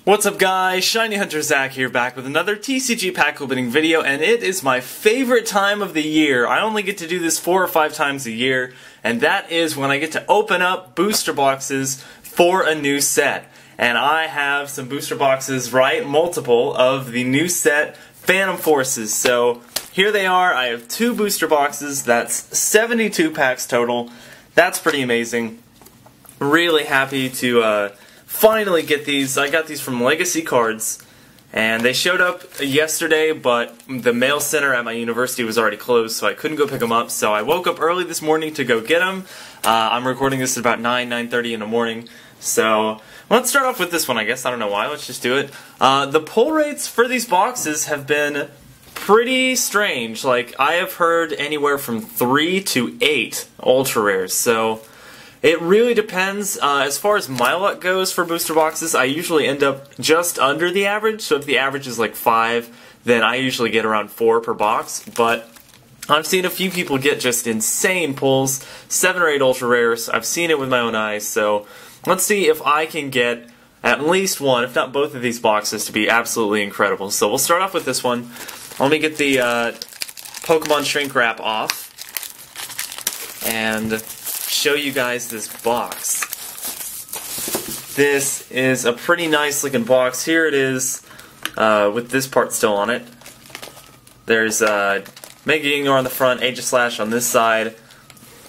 What's up guys, shinyhunterzach here, back with another TCG pack opening video, and it is my favorite time of the year. I only get to do this 4 or 5 times a year, and that is when I get to open up booster boxes for a new set. And I have some booster boxes, right, multiple, of the new set Phantom Forces. So here they are. I have 2 booster boxes, that's 72 packs total. That's pretty amazing. Really happy to finally get these. I got these from Legacy Cards, and they showed up yesterday, but the mail center at my university was already closed, so I couldn't go pick them up. So I woke up early this morning to go get them. I'm recording this at about 9:30 in the morning. So let's start off with this one, I guess. I don't know why. Let's just do it. The pull rates for these boxes have been pretty strange. Like, I have heard anywhere from 3 to 8 ultra rares. So it really depends. As far as my luck goes for booster boxes, I usually end up just under the average. So if the average is like 5, then I usually get around 4 per box. But I've seen a few people get just insane pulls, 7 or 8 ultra rares. I've seen it with my own eyes. So let's see if I can get at least one, if not both of these boxes, to be absolutely incredible. So we'll start off with this one. Let me get the Pokemon shrink wrap off and show you guys this box. This is a pretty nice looking box. Here it is with this part still on it. There's Mega Gengar on the front, Aegislash on this side.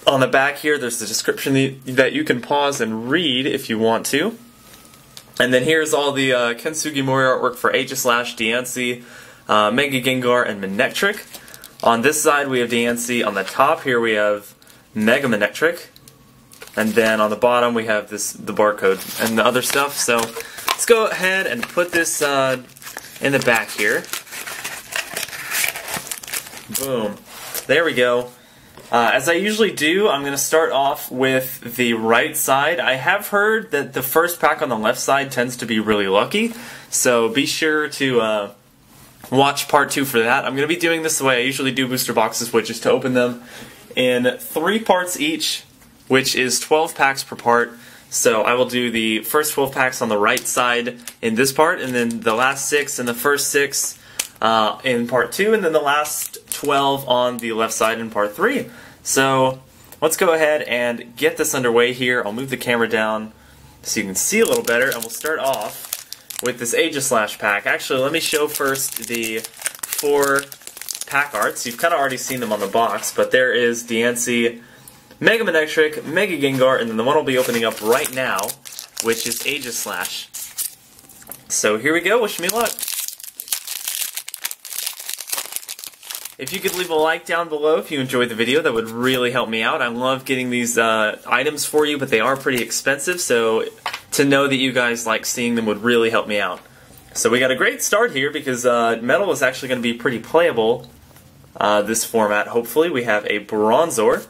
On the back here there's the description that you can pause and read if you want to. And then here's all the Ken Sugimori artwork for Aegislash, Diancie, Mega Gengar, and Manectric. On this side we have Diancie. On the top here we have Mega Manectric. And then on the bottom we have the barcode and the other stuff. So let's go ahead and put this in the back here. Boom. There we go. As I usually do, I'm going to start off with the right side. I have heard that the first pack on the left side tends to be really lucky, so be sure to watch part 2 for that. I'm going to be doing this the way I usually do booster boxes, which is to open them in 3 parts each, which is 12 packs per part. So I will do the first 12 packs on the right side in this part, and then the last 6 and the first 6 in part 2, and then the last 12 on the left side in part 3. So let's go ahead and get this underway here. I'll move the camera down so you can see a little better, and we'll start off with this Aegislash pack. Actually, let me show first the 4 pack arts. You've kind of already seen them on the box, but there is Diancie, Mega Manectric, Mega Gengar, and then the one I'll be opening up right now, which is Aegislash. So here we go, wish me luck. If you could leave a like down below if you enjoyed the video, that would really help me out. I love getting these items for you, but they are pretty expensive, so to know that you guys like seeing them would really help me out. So we got a great start here because Metal is actually going to be pretty playable this format, hopefully. We have a Bronzor,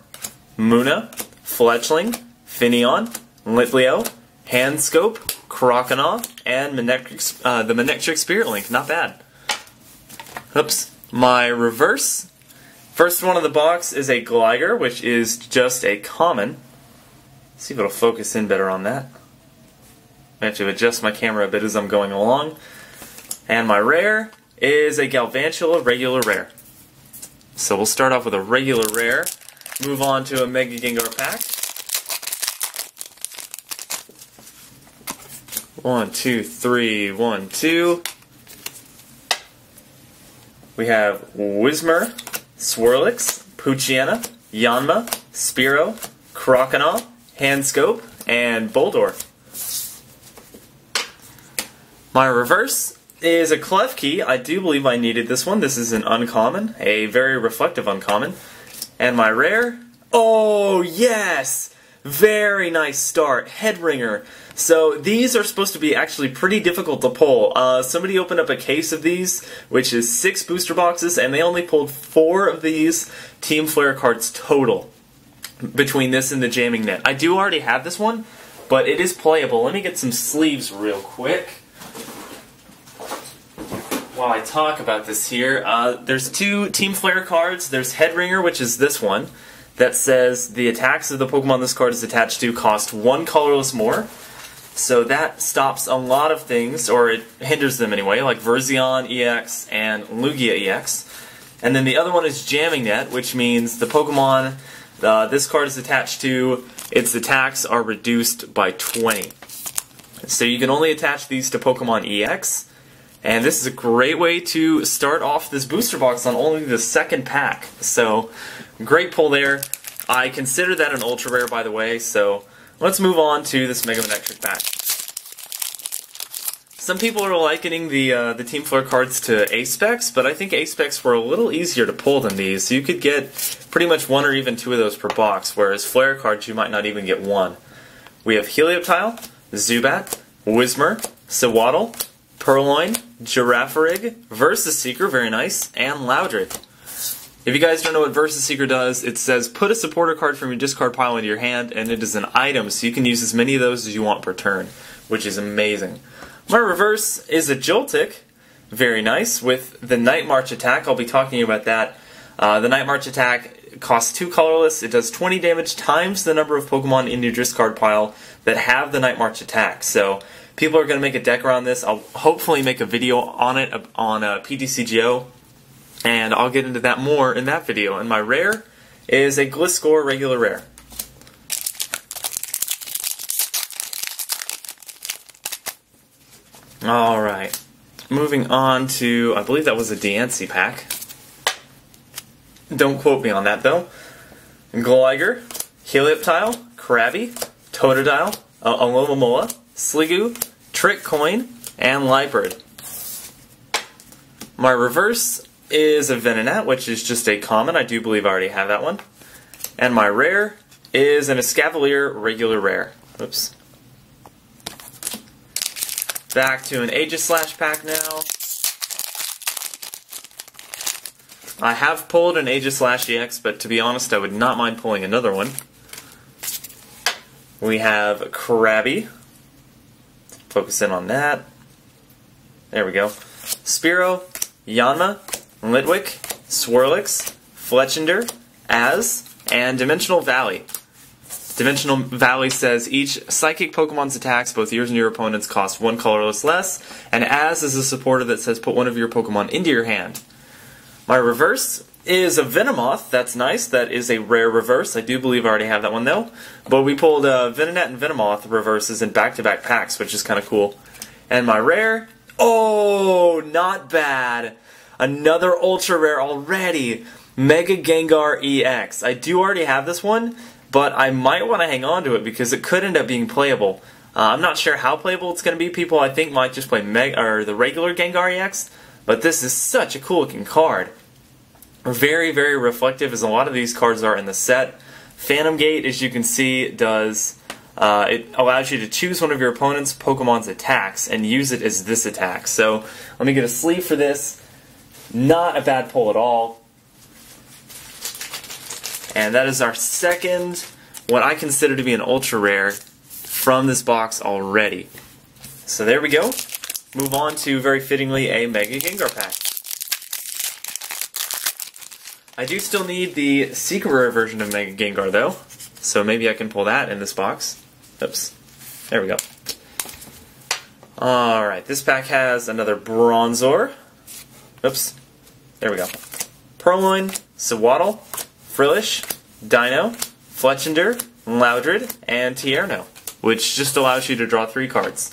Munna, Fletchling, Finneon, Litleo, Handscope, Croconaw, and the Manectric Spirit Link. Not bad. Oops. My reverse. First one of the box is a Glider, which is just a common. Let's see if it'll focus in better on that. I have to adjust my camera a bit as I'm going along. And my rare is a Galvantula regular rare. So we'll start off with a regular rare. Move on to a Mega Gengar pack. 1, 2, 3, 1, 2. We have Whismur, Swirlix, Poochyena, Yanma, Spearow, Croconaw, Handscope, and Boldore. My reverse is a Klefki. I do believe I needed this one. This is an uncommon, a very reflective uncommon. And my rare, oh yes! Very nice start, Headringer. So these are supposed to be actually pretty difficult to pull. Somebody opened up a case of these, which is 6 booster boxes, and they only pulled 4 of these Team Flare cards total between this and the Jamming Net. I do already have this one, but it is playable. Let me get some sleeves real quick while I talk about this here. There's 2 Team Flare cards. There's Headringer, which is this one, that says the attacks of the Pokemon this card is attached to cost 1 colorless more. So that stops a lot of things, or it hinders them anyway, like Verzion EX and Lugia EX. And then the other one is Jamming Net, which means the Pokemon this card is attached to, its attacks are reduced by 20. So you can only attach these to Pokemon EX, and this is a great way to start off this booster box on only the second pack. So, great pull there. I consider that an ultra rare, by the way, so let's move on to this Mega Manectric pack. Some people are likening the Team Flare cards to A-Specs, but I think A-Specs were a little easier to pull than these, so you could get pretty much one or even two of those per box, whereas Flare cards you might not even get one. We have Helioptile, Zubat, Whismur, Sewaddle, Purloin, Girafarig, Versus Seeker, very nice, and Loudred. If you guys don't know what Versus Seeker does, it says put a supporter card from your discard pile into your hand, and it is an item, so you can use as many of those as you want per turn, which is amazing. My reverse is a Joltik, very nice, with the Night March attack. I'll be talking about that. The Night March attack costs 2 colorless. It does 20 damage times the number of Pokemon in your discard pile that have the Night March attack. So people are going to make a deck around this. I'll hopefully make a video on it on PTCGO, and I'll get into that more in that video. And my rare is a Gliscor regular rare. Alright, moving on to, I believe that was a Diancie pack. Don't quote me on that though. Gligar, Helioptile, Krabby, Totodile, Alomomola, Sliggoo, Trick Coin, and Liepard. My reverse is a Venonat, which is just a common. I do believe I already have that one. And my rare is an Escavalier regular rare. Oops. Back to an Aegislash pack now. I have pulled an Aegislash EX, but to be honest, I would not mind pulling another one. We have Krabby. Focus in on that. There we go. Spearow, Yanma, Litwick, Swirlix, Fletchinder, Az, and Dimensional Valley. Dimensional Valley says each Psychic Pokemon's attacks, both yours and your opponent's, cost 1 colorless less, and Az is a supporter that says put one of your Pokemon into your hand. My reverse is a Venomoth. That's nice. That is a rare reverse. I do believe I already have that one though. But we pulled Venonat and Venomoth reverses in back-to-back packs, which is kind of cool. And my rare, oh, not bad. Another ultra rare already. Mega Gengar EX. I do already have this one, but I might want to hang on to it because it could end up being playable. I'm not sure how playable it's going to be. People, I think, might just play the regular Gengar EX, but this is such a cool looking card. Very, very reflective, as a lot of these cards are in the set. Phantom Gate, as you can see, does it allows you to choose one of your opponent's Pokemon's attacks and use it as this attack. So let me get a sleeve for this. Not a bad pull at all. And that is our second, what I consider to be an ultra rare, from this box already. So there we go. Move on to, very fittingly, a Mega Gengar pack. I do still need the Secret Rare version of Mega Gengar though, so maybe I can pull that in this box. Oops. There we go. Alright, this pack has another Bronzor. Oops. There we go. Purloin, Sewaddle, Frillish, Dino, Fletchinder, Loudred, and Tierno, which just allows you to draw 3 cards.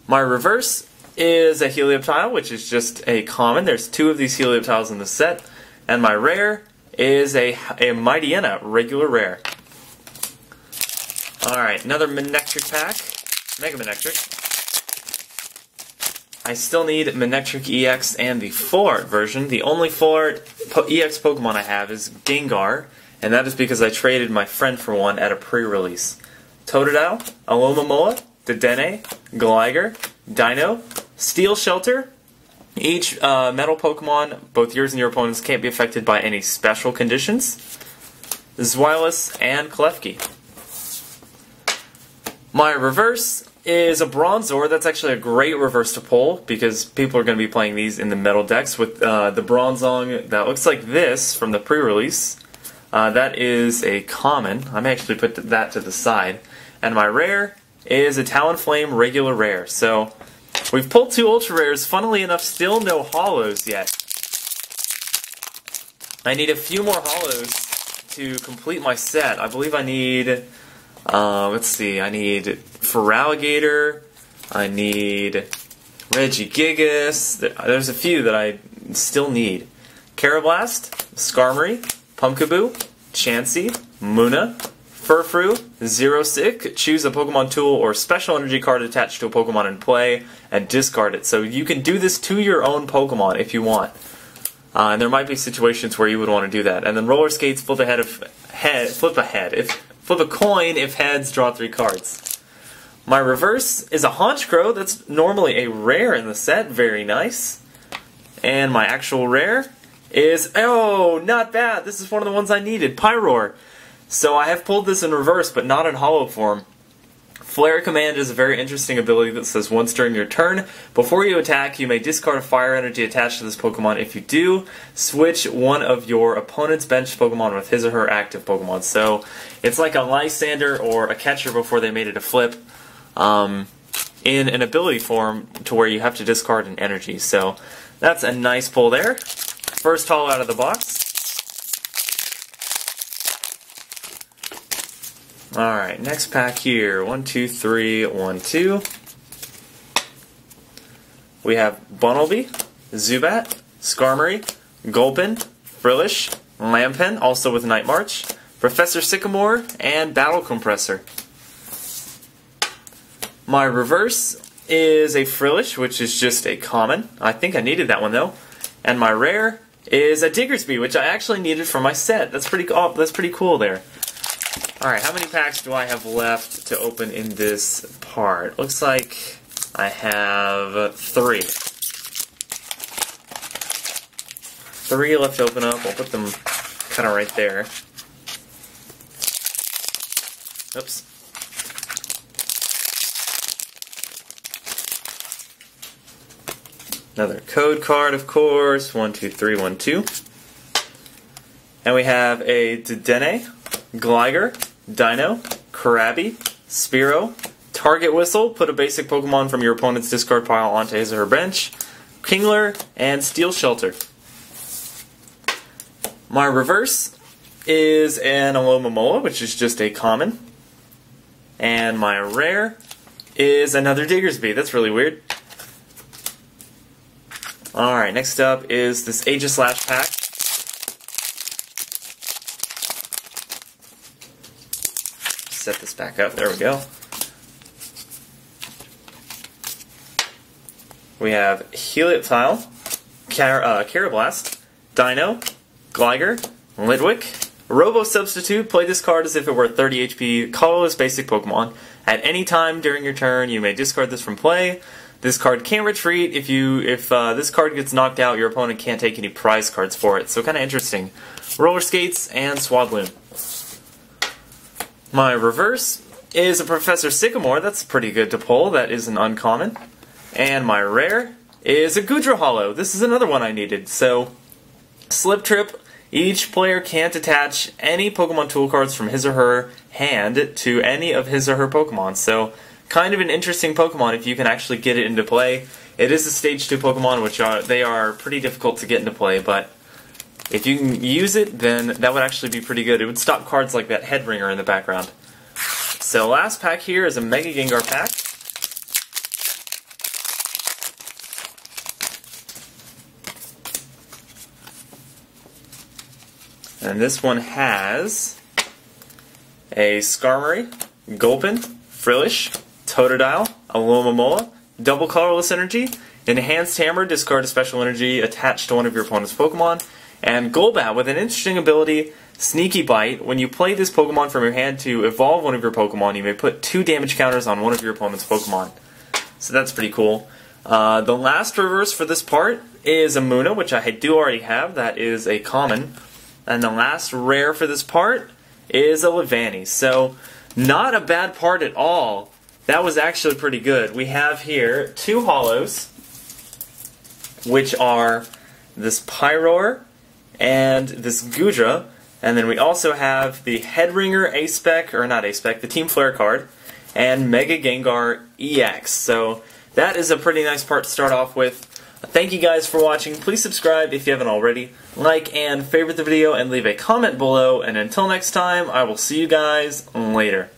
My reverse is a Helioptile, which is just a common. There's 2 of these Helioptiles in the set. And my rare is a Mightyena, regular rare. Alright, another Manectric pack. Mega Manectric. I still need Manectric EX and the Full Art version. The only Full Art EX Pokemon I have is Gengar, and that is because I traded my friend for one at a pre-release. Totodile, Alomomola, Dedenne, Gligar, Dino, Steel Shelter. Each metal Pokemon, both yours and your opponent's, can't be affected by any special conditions. Zweilous and Klefki. My reverse is a Bronzor. That's actually a great reverse to pull because people are going to be playing these in the metal decks with the Bronzong that looks like this from the pre-release. That is a common. I may actually put that to the side. And my rare is a Talonflame regular rare. So we've pulled 2 ultra rares. Funnily enough, still no holos yet. I need a few more holos to complete my set. I believe I need, let's see, I need Feraligatr, I need Regigigas. There's a few that I still need. Carablast, Skarmory, Pumpkaboo, Chansey, Munna, Furfrou, Xerosic. Choose a Pokemon tool or special energy card attached to a Pokemon in play and discard it. So you can do this to your own Pokemon if you want. And there might be situations where you would want to do that. And then roller skates, flip a coin if heads, draw 3 cards. My reverse is a Honchkrow. That's normally a rare in the set. Very nice. And my actual rare is, oh, not bad. This is one of the ones I needed, Pyroar. So I have pulled this in reverse, but not in holo form. Flare Command is a very interesting ability that says once during your turn, before you attack, you may discard a fire energy attached to this Pokemon. If you do, switch one of your opponent's bench Pokemon with his or her active Pokemon. So it's like a Lysander or a catcher before they made it a flip in an ability form to where you have to discard an energy. So that's a nice pull there. First haul out of the box. Alright, next pack here. 1, 2, 3, 1, 2. We have Bunnelby, Zubat, Skarmory, Gulpin, Frillish, Lampen, also with Night March, Professor Sycamore, and Battle Compressor. My reverse is a Frillish, which is just a common. I think I needed that one though. And my rare is a Diggersby, which I actually needed for my set. That's pretty cool there. Alright, how many packs do I have left to open in this part? Looks like I have 3. 3 left to open up. I'll put them kind of right there. Oops. Another code card, of course. 1, 2, 3, 1, 2. And we have a Dedenne, Gligar, Dino, Krabby, Spearow, Target Whistle, put a basic Pokemon from your opponent's discard pile onto his or her bench, Kingler, and Steel Shelter. My reverse is an Alomomola, which is just a common. And my rare is another Diggersby. That's really weird. Alright, next up is this Aegislash pack. Set this back up. There we go. We have Helioptile, Carablast, Dino, Gligar, Lidwick, Robo Substitute. Play this card as if it were a 30 HP colorless basic Pokemon. At any time during your turn, you may discard this from play. This card can't retreat. If this card gets knocked out, your opponent can't take any prize cards for it. So kind of interesting. Roller Skates and Swadloon. My reverse is a Professor Sycamore. That's pretty good to pull. That is an uncommon. And my rare is a Goodra Holo. This is another one I needed. So, Slip Trip. Each player can't attach any Pokemon tool cards from his or her hand to any of his or her Pokemon. So, kind of an interesting Pokemon if you can actually get it into play. It is a Stage 2 Pokemon, which they are pretty difficult to get into play, but if you can use it, then that would actually be pretty good. It would stop cards like that Headringer in the background. So last pack here is a Mega Gengar pack. And this one has a Skarmory, Gulpin, Frillish, Totodile, Alomomola, double colorless energy, enhanced hammer, discard a special energy attached to one of your opponent's Pokemon, and Golbat with an interesting ability, Sneaky Bite. When you play this Pokemon from your hand to evolve one of your Pokemon, you may put 2 damage counters on one of your opponent's Pokemon. So that's pretty cool. The last reverse for this part is a Munna, which I do already have. That is a common. And the last rare for this part is a Levani. So not a bad part at all. That was actually pretty good. We have here 2 holos, which are this Pyroar and this Goodra, and then we also have the Headringer A-Spec, or not A-Spec, the Team Flare card, and Mega Gengar EX. So that is a pretty nice part to start off with. Thank you guys for watching. Please subscribe if you haven't already. Like and favorite the video and leave a comment below. And until next time, I will see you guys later.